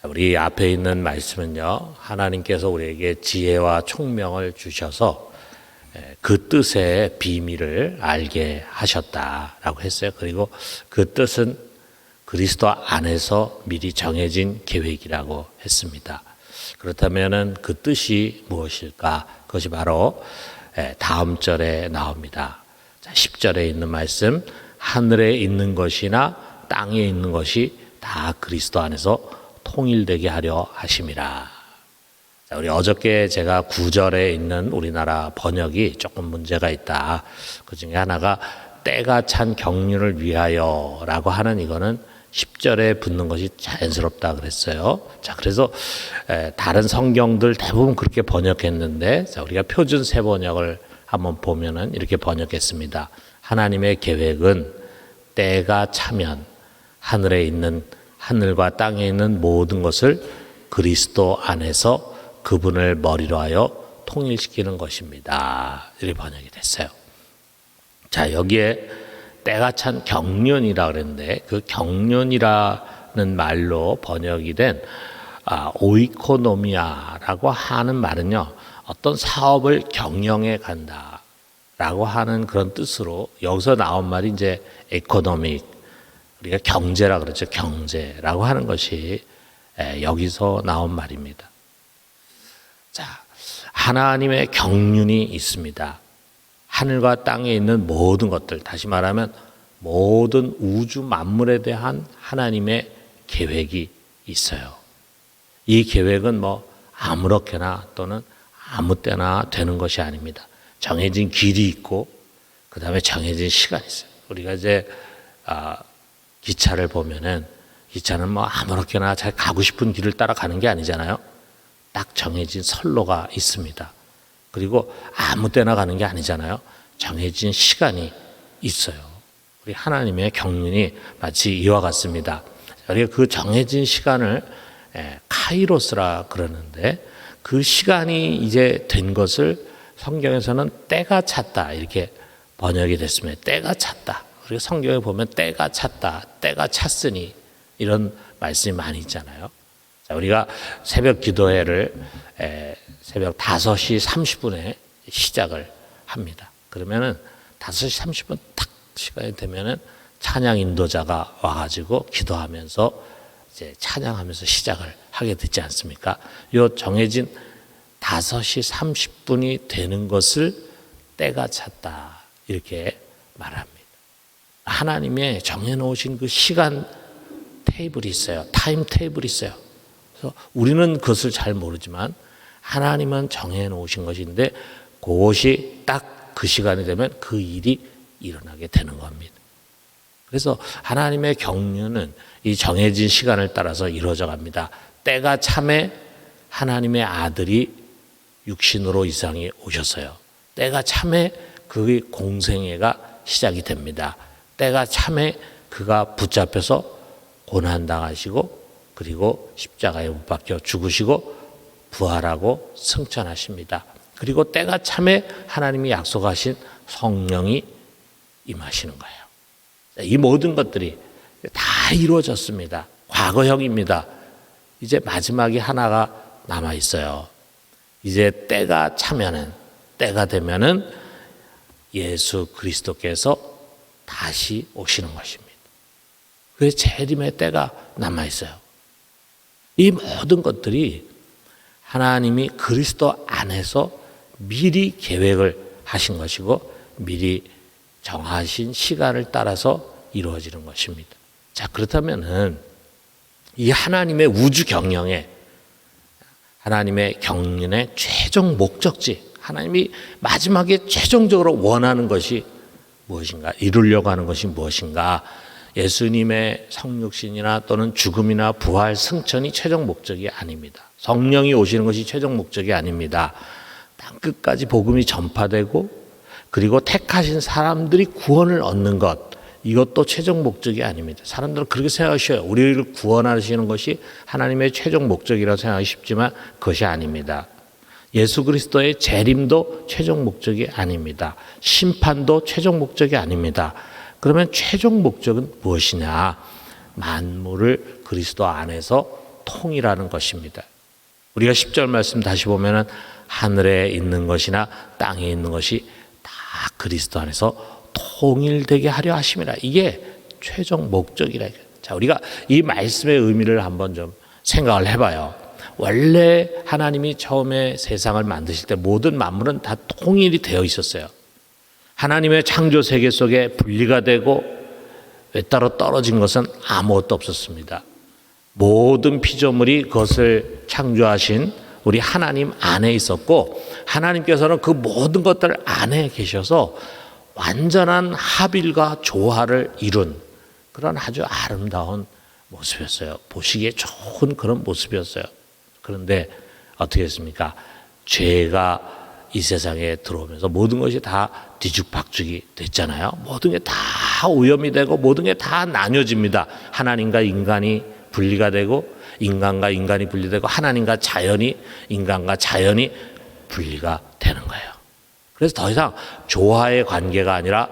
우리 앞에 있는 말씀은요, 하나님께서 우리에게 지혜와 총명을 주셔서 그 뜻의 비밀을 알게 하셨다라고 했어요. 그리고 그 뜻은 그리스도 안에서 미리 정해진 계획이라고 했습니다. 그렇다면 그 뜻이 무엇일까? 그것이 바로 다음 절에 나옵니다. 10절에 있는 말씀, 하늘에 있는 것이나 땅에 있는 것이 다 그리스도 안에서 통일되게 하려 하심이라. 우리 어저께 제가 9절에 있는 우리나라 번역이 조금 문제가 있다. 그 중에 하나가 때가 찬 경륜을 위하여 라고 하는 이거는 10절에 붙는 것이 자연스럽다 그랬어요. 자, 그래서 다른 성경들 대부분 그렇게 번역했는데, 자, 우리가 표준 새 번역을 한번 보면은 이렇게 번역했습니다. 하나님의 계획은 때가 차면 하늘과 땅에 있는 모든 것을 그리스도 안에서 그분을 머리로 하여 통일시키는 것입니다. 이렇게 번역이 됐어요. 자, 여기에 때가 찬 경륜이라 그랬는데, 그 경륜이라는 말로 번역이 된 오이코노미아라고 하는 말은요, 어떤 사업을 경영해 간다라고 하는 그런 뜻으로, 여기서 나온 말이 이제 에코노믹, 우리가 경제라 그러죠. 경제라고 하는 것이 여기서 나온 말입니다. 자, 하나님의 경륜이 있습니다. 하늘과 땅에 있는 모든 것들, 다시 말하면 모든 우주 만물에 대한 하나님의 계획이 있어요. 이 계획은 뭐 아무렇게나 또는 아무 때나 되는 것이 아닙니다. 정해진 길이 있고, 그 다음에 정해진 시간이 있어요. 우리가 이제 기차를 보면은, 기차는 뭐 아무렇게나 잘 가고 싶은 길을 따라가는 게 아니잖아요. 딱 정해진 선로가 있습니다. 그리고 아무 때나 가는 게 아니잖아요. 정해진 시간이 있어요. 우리 하나님의 경륜이 마치 이와 같습니다. 우리가 그 정해진 시간을 카이로스라 그러는데, 그 시간이 이제 된 것을 성경에서는 때가 찼다 이렇게 번역이 됐습니다. 때가 찼다. 우리가 성경에 보면 때가 찼다, 때가 찼으니 이런 말씀이 많이 있잖아요. 자, 우리가 새벽 기도회를 새벽 5시 30분에 시작을 합니다. 그러면은 5시 30분 딱 시간이 되면은 찬양 인도자가 와가지고 기도하면서 이제 찬양하면서 시작을 하게 되지 않습니까? 요 정해진 5시 30분이 되는 것을 때가 찼다 이렇게 말합니다. 하나님의 정해놓으신 그 시간 테이블이 있어요. 타임 테이블이 있어요. 그래서 우리는 그것을 잘 모르지만 하나님은 정해놓으신 것인데, 그것이 딱 그 시간이 되면 그 일이 일어나게 되는 겁니다. 그래서 하나님의 경륜은 이 정해진 시간을 따라서 이루어져 갑니다. 때가 참에 하나님의 아들이 육신으로 이 세상에 오셨어요. 때가 참에 그 공생애가 시작이 됩니다. 때가 참에 그가 붙잡혀서 고난당하시고, 그리고 십자가에 못 박혀 죽으시고 부활하고 승천하십니다. 그리고 때가 참에 하나님이 약속하신 성령이 임하시는 거예요. 이 모든 것들이 다 이루어졌습니다. 과거형입니다. 이제 마지막에 하나가 남아 있어요. 이제 때가 차면은, 때가 되면은 예수 그리스도께서 다시 오시는 것입니다. 그래서 재림의 때가 남아 있어요. 이 모든 것들이 하나님이 그리스도 안에서 미리 계획을 하신 것이고, 미리 정하신 시간을 따라서 이루어지는 것입니다. 자, 그렇다면은 이 하나님의 우주 경영에, 하나님의 경륜의 최종 목적지, 하나님이 마지막에 최종적으로 원하는 것이 무엇인가, 이루려고 하는 것이 무엇인가, 예수님의 성육신이나 또는 죽음이나 부활, 승천이 최종 목적이 아닙니다. 성령이 오시는 것이 최종 목적이 아닙니다. 땅끝까지 복음이 전파되고, 그리고 택하신 사람들이 구원을 얻는 것, 이것도 최종 목적이 아닙니다. 사람들은 그렇게 생각하셔요. 우리를 구원하시는 것이 하나님의 최종 목적이라고 생각하기 쉽지만 그것이 아닙니다. 예수 그리스도의 재림도 최종 목적이 아닙니다. 심판도 최종 목적이 아닙니다. 그러면 최종 목적은 무엇이냐? 만물을 그리스도 안에서 통이라는 것입니다. 우리가 10절 말씀 다시 보면은 하늘에 있는 것이나 땅에 있는 것이 다 그리스도 안에서 통일되게 하려 하심이라. 이게 최종 목적이라. 자, 우리가 이 말씀의 의미를 한번 좀 생각을 해봐요. 원래 하나님이 처음에 세상을 만드실 때 모든 만물은 다 통일이 되어 있었어요. 하나님의 창조 세계 속에 분리가 되고 외따로 떨어진 것은 아무것도 없었습니다. 모든 피조물이 그것을 창조하신 우리 하나님 안에 있었고, 하나님께서는 그 모든 것들 안에 계셔서 완전한 합일과 조화를 이룬 그런 아주 아름다운 모습이었어요. 보시기에 좋은 그런 모습이었어요. 그런데 어떻게 했습니까? 죄가 이 세상에 들어오면서 모든 것이 다 뒤죽박죽이 됐잖아요. 모든 게 다 오염이 되고 모든 게 다 나뉘어집니다. 하나님과 인간이 분리가 되고 인간과 인간이 분리되고 하나님과 자연이, 인간과 자연이 분리가 되는 거예요. 그래서 더 이상 조화의 관계가 아니라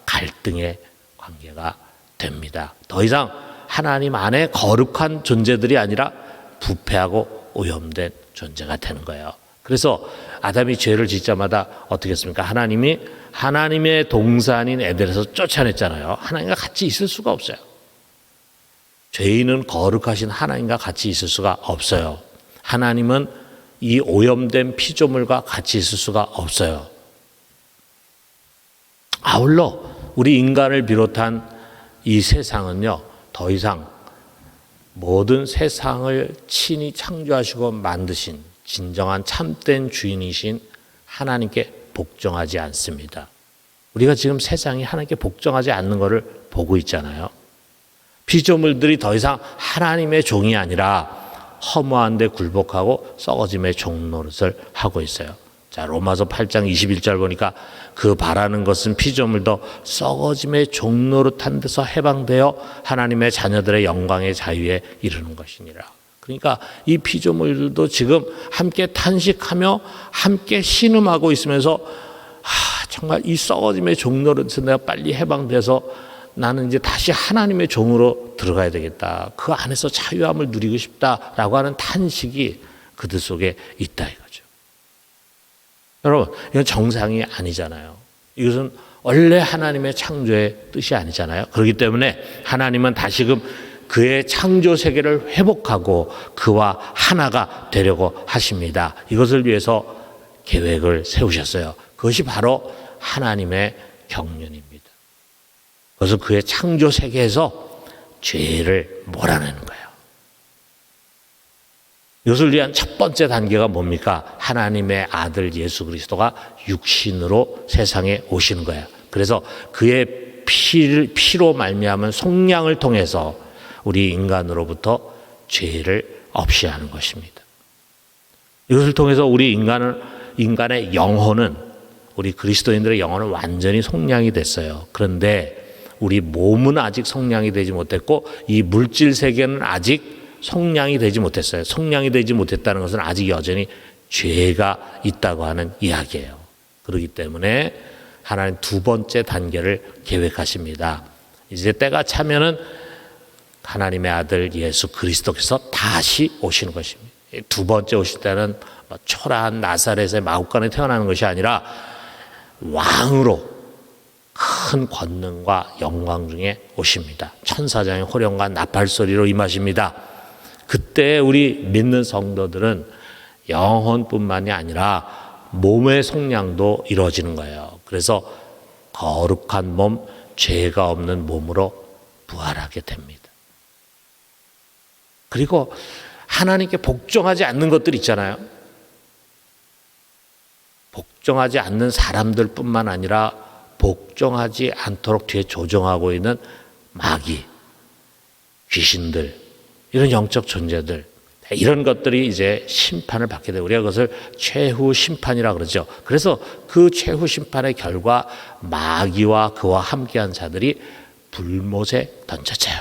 갈등의 관계가 됩니다. 더 이상 하나님 안에 거룩한 존재들이 아니라 부패하고 오염된 존재가 되는 거예요. 그래서 아담이 죄를 짓자마자 어떻게 했습니까? 하나님이 하나님의 동산인 에덴에서 쫓아냈잖아요. 하나님과 같이 있을 수가 없어요. 죄인은 거룩하신 하나님과 같이 있을 수가 없어요. 하나님은 이 오염된 피조물과 같이 있을 수가 없어요. 아울러 우리 인간을 비롯한 이 세상은요, 더 이상 모든 세상을 친히 창조하시고 만드신 진정한 참된 주인이신 하나님께 복종하지 않습니다. 우리가 지금 세상이 하나님께 복종하지 않는 것을 보고 있잖아요. 피조물들이 더 이상 하나님의 종이 아니라 허무한 데 굴복하고 썩어짐의 종 노릇을 하고 있어요. 자, 로마서 8장 21절 보니까 그 바라는 것은 피조물도 썩어짐의 종 노릇한 데서 해방되어 하나님의 자녀들의 영광의 자유에 이르는 것이니라. 그러니까 이 피조물들도 지금 함께 탄식하며 함께 신음하고 있으면서 정말 이 썩어짐의 종 노릇에서 내가 빨리 해방돼서 나는 이제 다시 하나님의 종으로 들어가야 되겠다. 그 안에서 자유함을 누리고 싶다라고 하는 탄식이 그들 속에 있다 이거죠. 여러분, 이건 정상이 아니잖아요. 이것은 원래 하나님의 창조의 뜻이 아니잖아요. 그렇기 때문에 하나님은 다시금 그의 창조 세계를 회복하고 그와 하나가 되려고 하십니다. 이것을 위해서 계획을 세우셨어요. 그것이 바로 하나님의 경륜입니다. 그래서 그의 창조 세계에서 죄를 몰아내는 거예요. 이것을 위한 첫 번째 단계가 뭡니까? 하나님의 아들 예수 그리스도가 육신으로 세상에 오시는 거예요. 그래서 그의 피로 말미암은 속량을 통해서 우리 인간으로부터 죄를 없이 하는 것입니다. 이것을 통해서 우리 인간의 영혼은, 우리 그리스도인들의 영혼은 완전히 속량이 됐어요. 그런데 우리 몸은 아직 속량이 되지 못했고 이 물질 세계는 아직 속량이 되지 못했어요. 속량이 되지 못했다는 것은 아직 여전히 죄가 있다고 하는 이야기예요. 그렇기 때문에 하나님 두 번째 단계를 계획하십니다. 이제 때가 차면은 하나님의 아들 예수 그리스도께서 다시 오시는 것입니다. 두 번째 오실 때는 초라한 나사렛의 마구간에 태어나는 것이 아니라 왕으로 큰 권능과 영광 중에 오십니다. 천사장의 호령과 나팔 소리로 임하십니다. 그때 우리 믿는 성도들은 영혼뿐만이 아니라 몸의 속량도 이루어지는 거예요. 그래서 거룩한 몸, 죄가 없는 몸으로 부활하게 됩니다. 그리고 하나님께 복종하지 않는 것들 있잖아요. 복종하지 않는 사람들뿐만 아니라 복종하지 않도록 뒤에 조종하고 있는 마귀, 귀신들, 이런 영적 존재들, 이런 것들이 이제 심판을 받게 되고 우리가 그것을 최후 심판이라고 그러죠. 그래서 그 최후 심판의 결과 마귀와 그와 함께한 자들이 불못에 던져져요.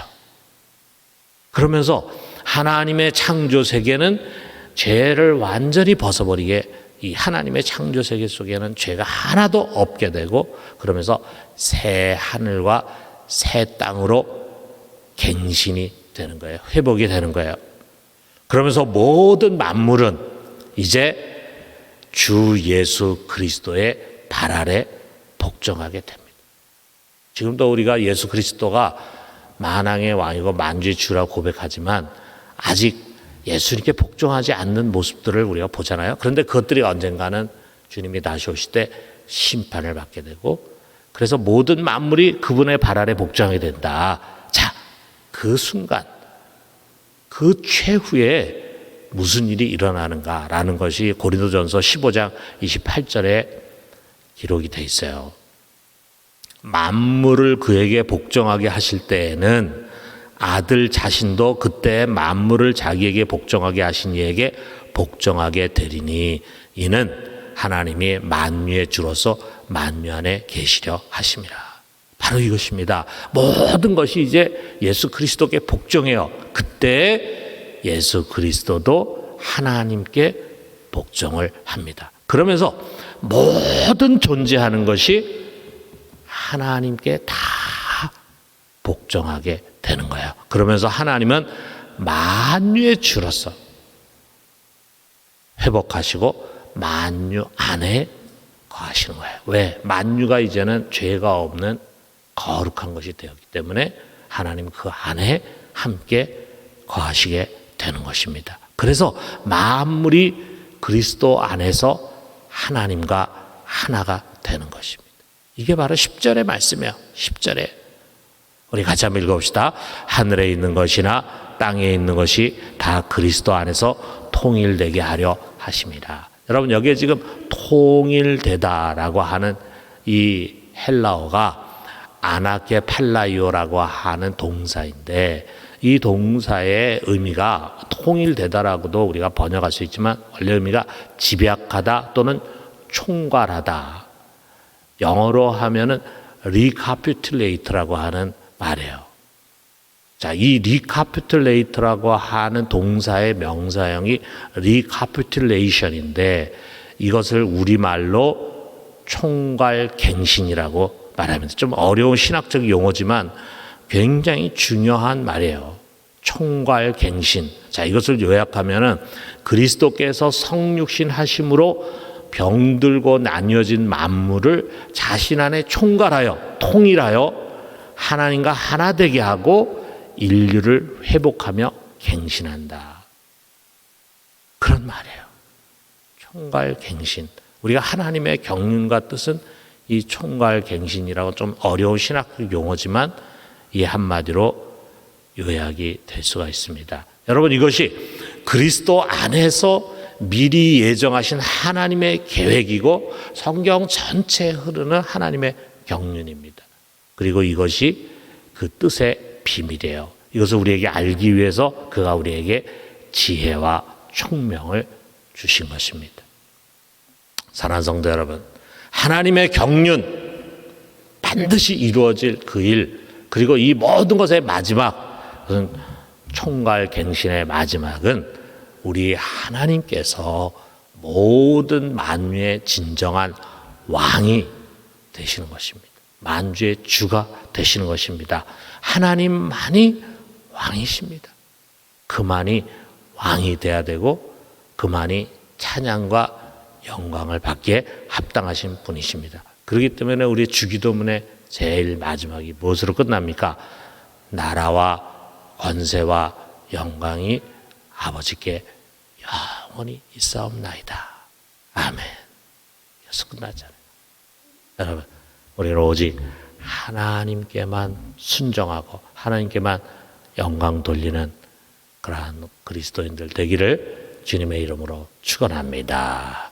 그러면서 하나님의 창조 세계는 죄를 완전히 벗어버리게, 이 하나님의 창조 세계 속에는 죄가 하나도 없게 되고, 그러면서 새 하늘과 새 땅으로 갱신이 되는 거예요. 회복이 되는 거예요. 그러면서 모든 만물은 이제 주 예수 그리스도의 발 아래 복종하게 됩니다. 지금도 우리가 예수 그리스도가 만왕의 왕이고 만주의 주라고 고백하지만 아직 예수님께 복종하지 않는 모습들을 우리가 보잖아요. 그런데 그것들이 언젠가는 주님이 다시 오실 때 심판을 받게 되고, 그래서 모든 만물이 그분의 발 아래 복종하게 된다. 자, 그 순간, 그 최후에 무슨 일이 일어나는가라는 것이 고린도전서 15장 28절에 기록이 돼 있어요. 만물을 그에게 복종하게 하실 때에는 아들 자신도 그때 만물을 자기에게 복종하게 하신 이에게 복종하게 되리니 이는 하나님이 만유의 주로서 만유 안에 계시려 하심이라. 바로 이것입니다. 모든 것이 이제 예수 그리스도께 복종해요. 그때 예수 그리스도도 하나님께 복종을 합니다. 그러면서 모든 존재하는 것이 하나님께 다 복종하게 되는 거예요. 그러면서 하나님은 만유의 주로서 회복하시고 만유 안에 거하시는 거예요. 왜? 만유가 이제는 죄가 없는 거룩한 것이 되었기 때문에 하나님 그 안에 함께 거하시게 되는 것입니다. 그래서 만물이 그리스도 안에서 하나님과 하나가 되는 것입니다. 이게 바로 10절의 말씀이에요. 10절에 우리 같이 한번 읽어봅시다. 하늘에 있는 것이나 땅에 있는 것이 다 그리스도 안에서 통일되게 하려 하심이라. 여러분, 여기에 지금 통일되다라고 하는 이 헬라어가 아나케 팔라이오라고 하는 동사인데, 이 동사의 의미가 통일되다라고도 우리가 번역할 수 있지만 원래 의미가 집약하다 또는 총괄하다. 영어로 하면은 recapitulate라고 하는 말이에요. 자, 이 recapitulate라고 하는 동사의 명사형이 recapitulation인데 이것을 우리말로 총괄갱신이라고 말합니다. 좀 어려운 신학적 용어지만 굉장히 중요한 말이에요. 총괄갱신. 자, 이것을 요약하면은 그리스도께서 성육신 하심으로 병들고 나뉘어진 만물을 자신 안에 총괄하여 통일하여 하나님과 하나 되게 하고 인류를 회복하며 갱신한다. 그런 말이에요. 총괄갱신. 우리가 하나님의 경륜과 뜻은 이 총괄갱신이라고 좀 어려운 신학적 용어지만 이 한마디로 요약이 될 수가 있습니다. 여러분, 이것이 그리스도 안에서 미리 예정하신 하나님의 계획이고 성경 전체에 흐르는 하나님의 경륜입니다. 그리고 이것이 그 뜻의 비밀이에요. 이것을 우리에게 알기 위해서 그가 우리에게 지혜와 총명을 주신 것입니다. 사랑하는 성도 여러분, 하나님의 경륜, 반드시 이루어질 그 일, 그리고 이 모든 것의 마지막, 총괄갱신의 마지막은 우리 하나님께서 모든 만유의 진정한 왕이 되시는 것입니다. 만주의 주가 되시는 것입니다. 하나님만이 왕이십니다. 그만이 왕이 돼야 되고 그만이 찬양과 영광을 받기에 합당하신 분이십니다. 그렇기 때문에 우리 주기도문의 제일 마지막이 무엇으로 끝납니까? 나라와 권세와 영광이 아버지께 영원히 있사옵나이다. 아멘. 여기서 끝났잖아요. 여러분, 우리는 오직 하나님께만 순종하고 하나님께만 영광 돌리는 그러한 그리스도인들 되기를 주님의 이름으로 축원합니다.